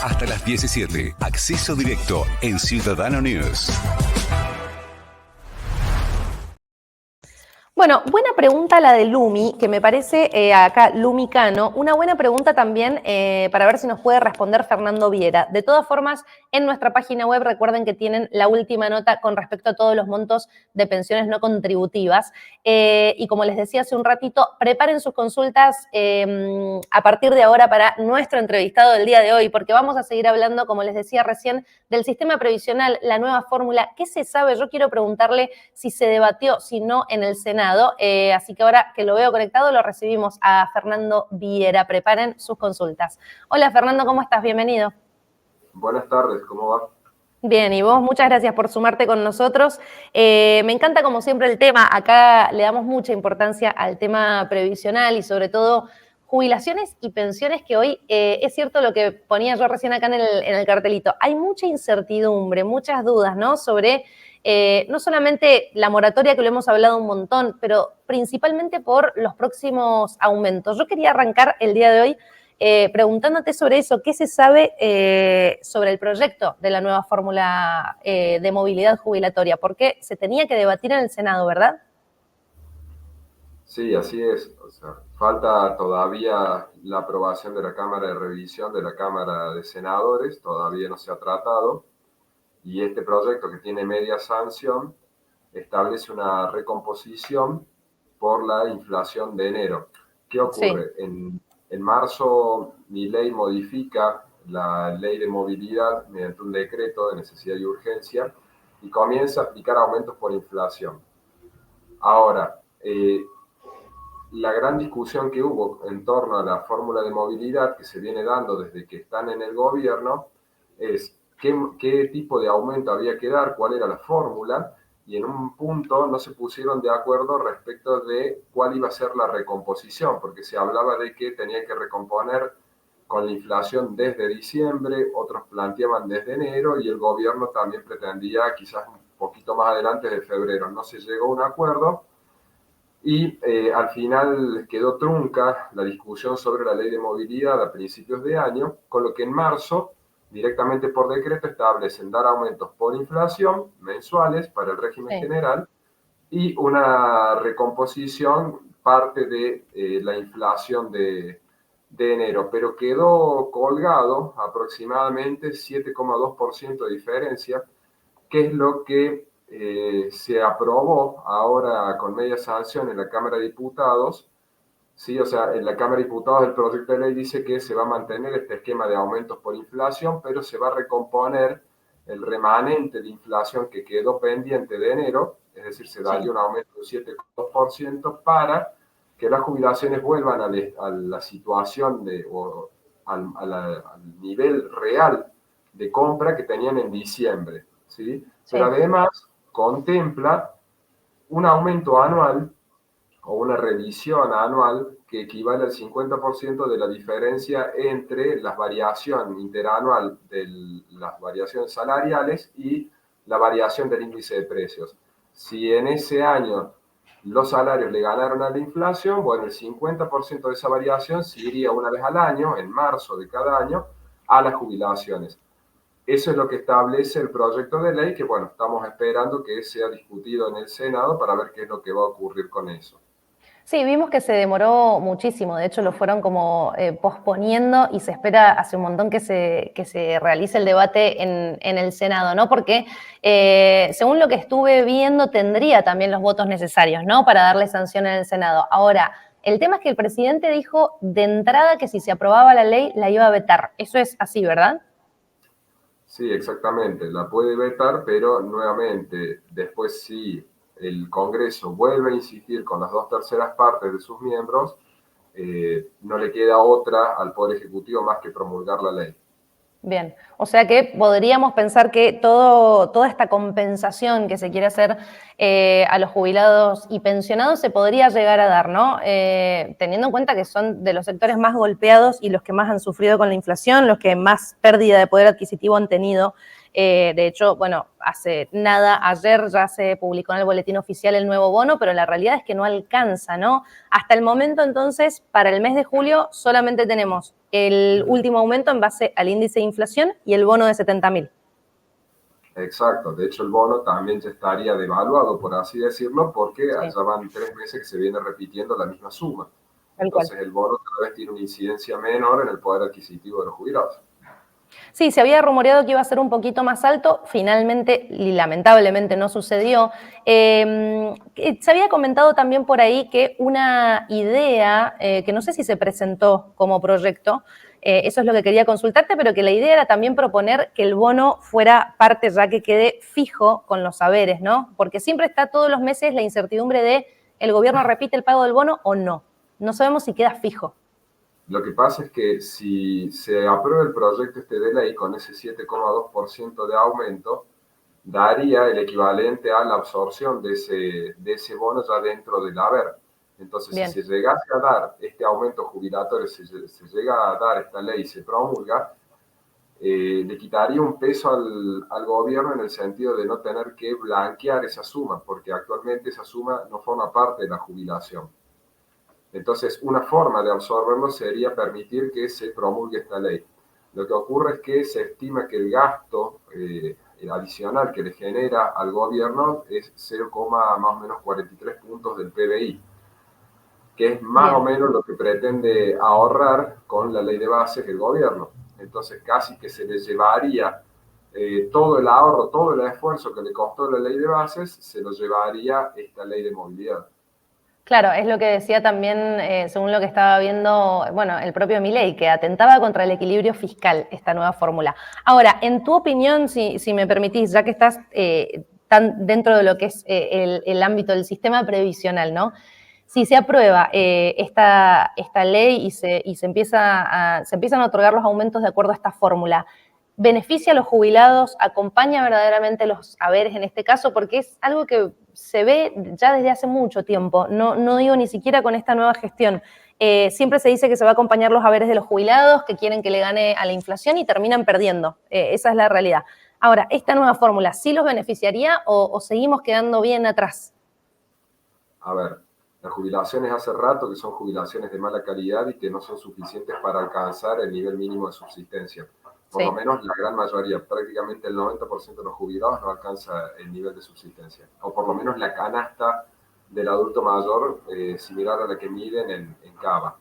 Hasta las 17. Acceso directo en Ciudadano News. Bueno, buena pregunta la de Lumi, que me parece acá, Lumicano, una buena pregunta también para ver si nos puede responder Fernando Viera. De todas formas, en nuestra página web recuerden que tienen la última nota con respecto a todos los montos de pensiones no contributivas. Y como les decía hace un ratito, preparen sus consultas a partir de ahora para nuestro entrevistado del día de hoy, porque vamos a seguir hablando, como les decía recién, del sistema previsional, la nueva fórmula. ¿Qué se sabe? Yo quiero preguntarle si se debatió, si no, en el Senado. Así que ahora que lo veo conectado, lo recibimos a Fernando Viera. Preparen sus consultas. Hola, Fernando, ¿cómo estás? Bienvenido. Buenas tardes, ¿cómo va? Bien, y vos, muchas gracias por sumarte con nosotros. Me encanta, como siempre, el tema. Acá le damos mucha importancia al tema previsional y sobre todo jubilaciones y pensiones, que hoy es cierto lo que ponía yo recién acá en el cartelito. Hay mucha incertidumbre, muchas dudas, ¿no? Sobre no solamente la moratoria, que lo hemos hablado un montón, pero principalmente por los próximos aumentos. Yo quería arrancar el día de hoy preguntándote sobre eso. ¿Qué se sabe sobre el proyecto de la nueva fórmula de movilidad jubilatoria? Porque se tenía que debatir en el Senado, ¿verdad? Sí, así es. O sea, falta todavía la aprobación de la Cámara de Revisión de la Cámara de Senadores, todavía no se ha tratado, y este proyecto, que tiene media sanción, establece una recomposición por la inflación de enero. ¿Qué ocurre? Sí. En marzo, Milei modifica la ley de movilidad mediante un decreto de necesidad y urgencia y comienza a aplicar aumentos por inflación. Ahora, la gran discusión que hubo en torno a la fórmula de movilidad que se viene dando desde que están en el gobierno es qué tipo de aumento había que dar, cuál era la fórmula, y en un punto no se pusieron de acuerdo respecto de cuál iba a ser la recomposición, porque se hablaba de que tenía que recomponer con la inflación desde diciembre, otros planteaban desde enero, y el gobierno también pretendía quizás un poquito más adelante de febrero. No se llegó a un acuerdo. Y al final quedó trunca la discusión sobre la ley de movilidad a principios de año, con lo que en marzo, directamente por decreto, establecen dar aumentos por inflación mensuales para el régimen general y una recomposición parte de la inflación de enero, pero quedó colgado aproximadamente 7,2% de diferencia, que es lo que se aprobó ahora con media sanción en la Cámara de Diputados. Sí, o sea, en la Cámara de Diputados el proyecto de ley dice que se va a mantener este esquema de aumentos por inflación, pero se va a recomponer el remanente de inflación que quedó pendiente de enero, es decir, se daría un aumento del 7,2% para que las jubilaciones vuelvan a la situación al nivel real de compra que tenían en diciembre, ¿sí? Pero además contempla un aumento anual o una revisión anual que equivale al 50% de la diferencia entre la variación interanual de las variaciones salariales y la variación del índice de precios. Si en ese año los salarios le ganaron a la inflación, bueno, el 50% de esa variación se iría una vez al año, en marzo de cada año, a las jubilaciones. Eso es lo que establece el proyecto de ley, que bueno, estamos esperando que sea discutido en el Senado para ver qué es lo que va a ocurrir con eso. Sí, vimos que se demoró muchísimo, de hecho lo fueron como posponiendo y se espera hace un montón que se realice el debate en el Senado, ¿no? Porque según lo que estuve viendo tendría también los votos necesarios, ¿no? Para darle sanción en el Senado. Ahora, el tema es que el presidente dijo de entrada que si se aprobaba la ley la iba a vetar. Eso es así, ¿verdad? Sí, exactamente, la puede vetar, pero nuevamente, después si el Congreso vuelve a insistir con las 2/3 partes de sus miembros, no le queda otra al Poder Ejecutivo más que promulgar la ley. Bien, o sea que podríamos pensar que toda esta compensación que se quiere hacer a los jubilados y pensionados se podría llegar a dar, ¿no? Teniendo en cuenta que son de los sectores más golpeados y los que más han sufrido con la inflación, los que más pérdida de poder adquisitivo han tenido De hecho, bueno, hace nada, ayer ya se publicó en el boletín oficial el nuevo bono, pero la realidad es que no alcanza, ¿no? Hasta el momento, entonces, para el mes de julio solamente tenemos el último aumento en base al índice de inflación y el bono de 70.000. Exacto, de hecho el bono también ya estaría devaluado, por así decirlo, porque Sí. allá van 3 meses que se viene repitiendo la misma suma. Tal cual. Entonces el bono cada vez tiene una incidencia menor en el poder adquisitivo de los jubilados. Sí, se había rumoreado que iba a ser un poquito más alto, finalmente y lamentablemente no sucedió. Se había comentado también por ahí que una idea, que no sé si se presentó como proyecto, eso es lo que quería consultarte, pero que la idea era también proponer que el bono fuera parte ya que quede fijo con los saberes, ¿no? Porque siempre está todos los meses la incertidumbre de ¿el gobierno repite el pago del bono o no? No sabemos si queda fijo. Lo que pasa es que si se aprueba el proyecto este de ley con ese 7,2% de aumento, daría el equivalente a la absorción de ese bono ya dentro del haber. Entonces, Bien. si se llegase a dar este aumento jubilatorio, si se llega a dar esta ley y se promulga, le quitaría un peso al gobierno en el sentido de no tener que blanquear esa suma, porque actualmente esa suma no forma parte de la jubilación. Entonces, una forma de absorberlo sería permitir que se promulgue esta ley. Lo que ocurre es que se estima que el gasto adicional que le genera al gobierno es 0, más o menos 43 puntos del PBI, que es más o menos lo que pretende ahorrar con la ley de base que el gobierno. Entonces, casi que se le llevaría todo el ahorro, todo el esfuerzo que le costó la ley de bases, se lo llevaría esta ley de movilidad. Claro, es lo que decía también, según lo que estaba viendo, bueno, el propio Milei, que atentaba contra el equilibrio fiscal esta nueva fórmula. Ahora, en tu opinión, si me permitís, ya que estás tan dentro de lo que es el ámbito del sistema previsional, ¿no? Si se aprueba esta ley y se empiezan a otorgar los aumentos de acuerdo a esta fórmula, ¿beneficia a los jubilados? ¿Acompaña verdaderamente los haberes en este caso? Porque es algo que se ve ya desde hace mucho tiempo, no digo ni siquiera con esta nueva gestión. Siempre se dice que se va a acompañar los haberes de los jubilados, que quieren que le gane a la inflación y terminan perdiendo. Esa es la realidad. Ahora, ¿esta nueva fórmula sí los beneficiaría o seguimos quedando bien atrás? A ver, las jubilaciones hace rato que son jubilaciones de mala calidad y que no son suficientes para alcanzar el nivel mínimo de subsistencia. Por lo menos la gran mayoría, prácticamente el 90% de los jubilados no alcanza el nivel de subsistencia. O por lo menos la canasta del adulto mayor similar a la que miden en Cava.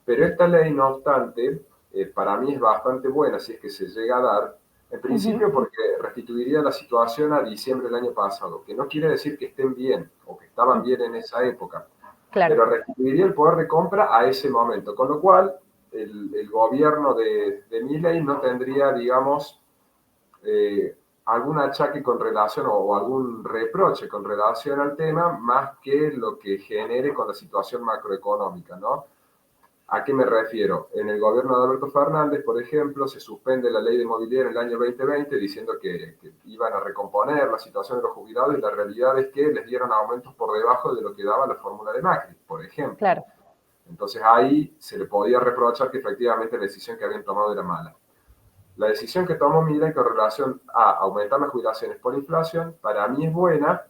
Pero esta ley, no obstante, para mí es bastante buena si es que se llega a dar, en principio porque restituiría la situación a diciembre del año pasado, que no quiere decir que estén bien o que estaban bien en esa época, claro, pero restituiría el poder de compra a ese momento, con lo cual el gobierno de Milei no tendría, digamos, algún achaque con relación o algún reproche con relación al tema, más que lo que genere con la situación macroeconómica, ¿no? ¿A qué me refiero? En el gobierno de Alberto Fernández, por ejemplo, se suspende la ley de movilidad en el año 2020 diciendo que iban a recomponer la situación de los jubilados y la realidad es que les dieron aumentos por debajo de lo que daba la fórmula de Macri, por ejemplo. Claro. Entonces ahí se le podía reprochar que efectivamente la decisión que habían tomado era mala. La decisión que tomó Milei con relación a aumentar las jubilaciones por inflación, para mí es buena,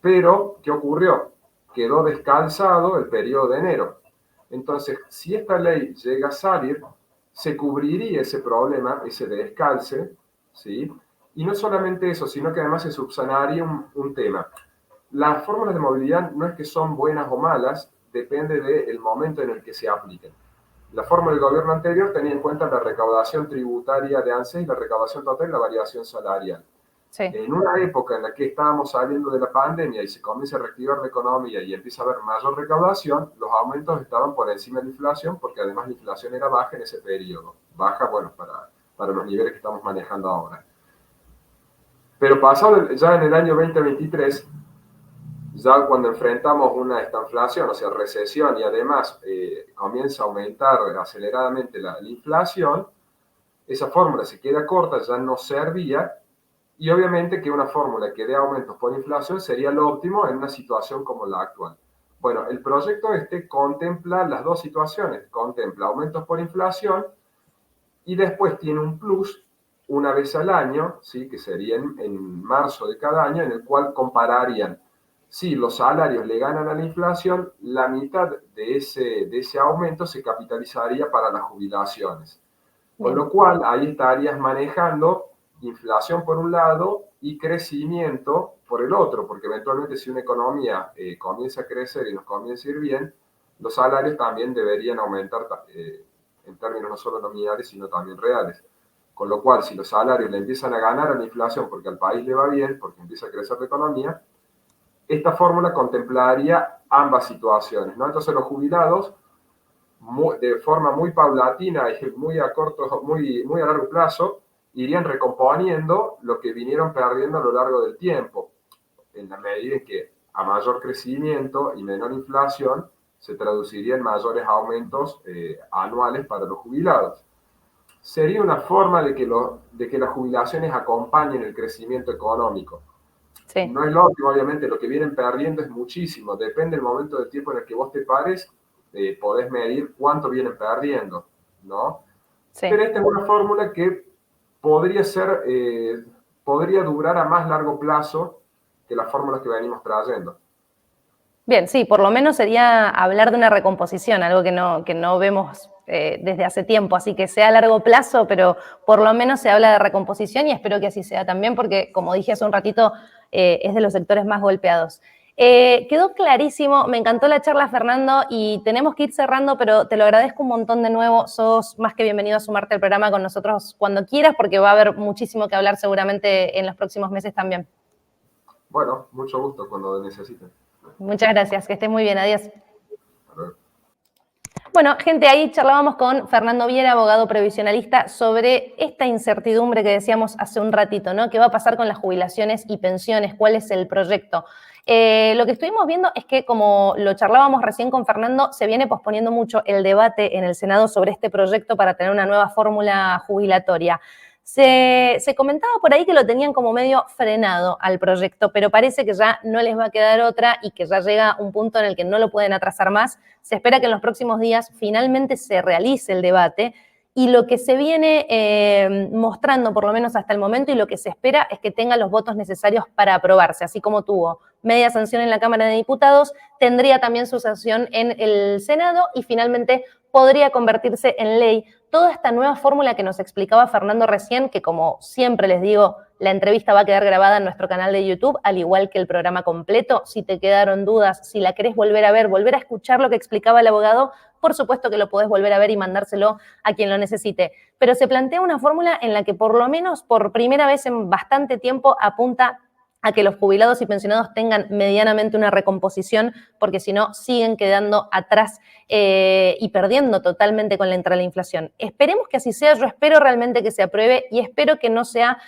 pero ¿qué ocurrió? Quedó descalzado el periodo de enero. Entonces, si esta ley llega a salir, se cubriría ese problema, ese descalce, ¿sí? Y no solamente eso, sino que además se subsanaría un tema. Las fórmulas de movilidad no es que son buenas o malas, depende del momento en el que se apliquen. La fórmula del gobierno anterior tenía en cuenta la recaudación tributaria de ANSES y la recaudación total y la variación salarial. Sí. En una época en la que estábamos saliendo de la pandemia y se comienza a reactivar la economía y empieza a haber mayor recaudación, los aumentos estaban por encima de la inflación porque además la inflación era baja en ese periodo. Baja, bueno, para los niveles que estamos manejando ahora. Pero pasado ya en el año 2023, ya cuando enfrentamos una estanflación, o sea, recesión, y además comienza a aumentar aceleradamente la inflación, esa fórmula se queda corta, ya no servía. Y obviamente que una fórmula que dé aumentos por inflación sería lo óptimo en una situación como la actual. Bueno, el proyecto contempla las dos situaciones. Contempla aumentos por inflación y después tiene un plus una vez al año, ¿sí? Que sería en marzo de cada año, en el cual compararían si los salarios le ganan a la inflación, la mitad de ese aumento se capitalizaría para las jubilaciones. Con lo cual, ahí estarías manejando inflación por un lado y crecimiento por el otro, porque eventualmente si una economía comienza a crecer y nos comienza a ir bien, los salarios también deberían aumentar en términos no solo nominales, sino también reales. Con lo cual, si los salarios le empiezan a ganar a la inflación porque al país le va bien, porque empieza a crecer la economía, esta fórmula contemplaría ambas situaciones, ¿no? Entonces los jubilados, de forma muy paulatina y muy a largo plazo, irían recomponiendo lo que vinieron perdiendo a lo largo del tiempo, en la medida en que a mayor crecimiento y menor inflación se traduciría en mayores aumentos anuales para los jubilados. Sería una forma de que las jubilaciones acompañen el crecimiento económico. Sí. No es lo óptimo, obviamente, lo que vienen perdiendo es muchísimo. Depende del momento del tiempo en el que vos te pares, podés medir cuánto vienen perdiendo, ¿no? Sí. Pero esta es una fórmula que podría durar a más largo plazo que las fórmulas que venimos trayendo. Bien, sí, por lo menos sería hablar de una recomposición, algo que no vemos desde hace tiempo, así que sea a largo plazo, pero por lo menos se habla de recomposición y espero que así sea también, porque como dije hace un ratito, es de los sectores más golpeados. Quedó clarísimo, me encantó la charla, Fernando, y tenemos que ir cerrando, pero te lo agradezco un montón de nuevo. Sos más que bienvenido a sumarte al programa con nosotros cuando quieras, porque va a haber muchísimo que hablar seguramente en los próximos meses también. Bueno, mucho gusto cuando necesiten. Muchas gracias, que estés muy bien, adiós. Bueno, gente, ahí charlábamos con Fernando Viera, abogado previsionalista, sobre esta incertidumbre que decíamos hace un ratito, ¿no? ¿Qué va a pasar con las jubilaciones y pensiones? ¿Cuál es el proyecto? Lo que estuvimos viendo es que, como lo charlábamos recién con Fernando, se viene posponiendo mucho el debate en el Senado sobre este proyecto para tener una nueva fórmula jubilatoria. Se comentaba por ahí que lo tenían como medio frenado al proyecto, pero parece que ya no les va a quedar otra y que ya llega un punto en el que no lo pueden atrasar más. Se espera que en los próximos días finalmente se realice el debate y lo que se viene mostrando, por lo menos hasta el momento, y lo que se espera es que tenga los votos necesarios para aprobarse, así como tuvo media sanción en la Cámara de Diputados, tendría también su sanción en el Senado y finalmente podría convertirse en ley toda esta nueva fórmula que nos explicaba Fernando recién, que como siempre les digo, la entrevista va a quedar grabada en nuestro canal de YouTube, al igual que el programa completo. Si te quedaron dudas, si la querés volver a ver, volver a escuchar lo que explicaba el abogado, por supuesto que lo podés volver a ver y mandárselo a quien lo necesite. Pero se plantea una fórmula en la que por lo menos por primera vez en bastante tiempo apunta a que los jubilados y pensionados tengan medianamente una recomposición, porque si no siguen quedando atrás y perdiendo totalmente con la entrada de la inflación. Esperemos que así sea, yo espero realmente que se apruebe y espero que no sea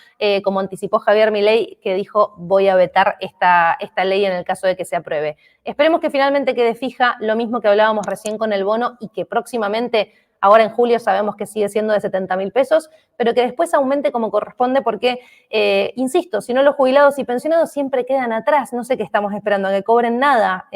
como anticipó Javier Milei, que dijo voy a vetar esta ley en el caso de que se apruebe. Esperemos que finalmente quede fija, lo mismo que hablábamos recién con el bono, y que próximamente, ahora en julio sabemos que sigue siendo de 70.000 pesos, pero que después aumente como corresponde porque, insisto, si no los jubilados y pensionados siempre quedan atrás. No sé qué estamos esperando, que cobren nada.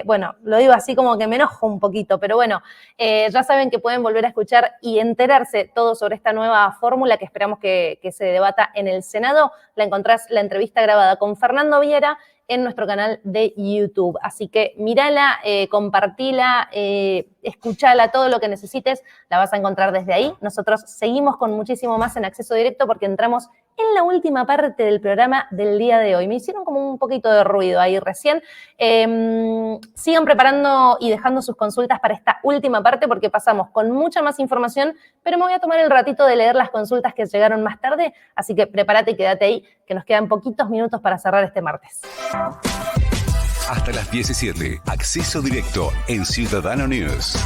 Bueno, lo digo así como que me enojo un poquito, pero bueno, ya saben que pueden volver a escuchar y enterarse todo sobre esta nueva fórmula que esperamos que se debata en el Senado. La encontrás, la entrevista grabada con Fernando Viera, en nuestro canal de YouTube. Así que mírala, compartila, escuchala, todo lo que necesites, la vas a encontrar desde ahí. Nosotros seguimos con muchísimo más en Acceso Directo porque entramos en la última parte del programa del día de hoy. Me hicieron como un poquito de ruido ahí recién. Sigan preparando y dejando sus consultas para esta última parte porque pasamos con mucha más información, pero me voy a tomar el ratito de leer las consultas que llegaron más tarde, así que prepárate y quédate ahí, que nos quedan poquitos minutos para cerrar este martes. Hasta las 17, Acceso Directo en Ciudadano News.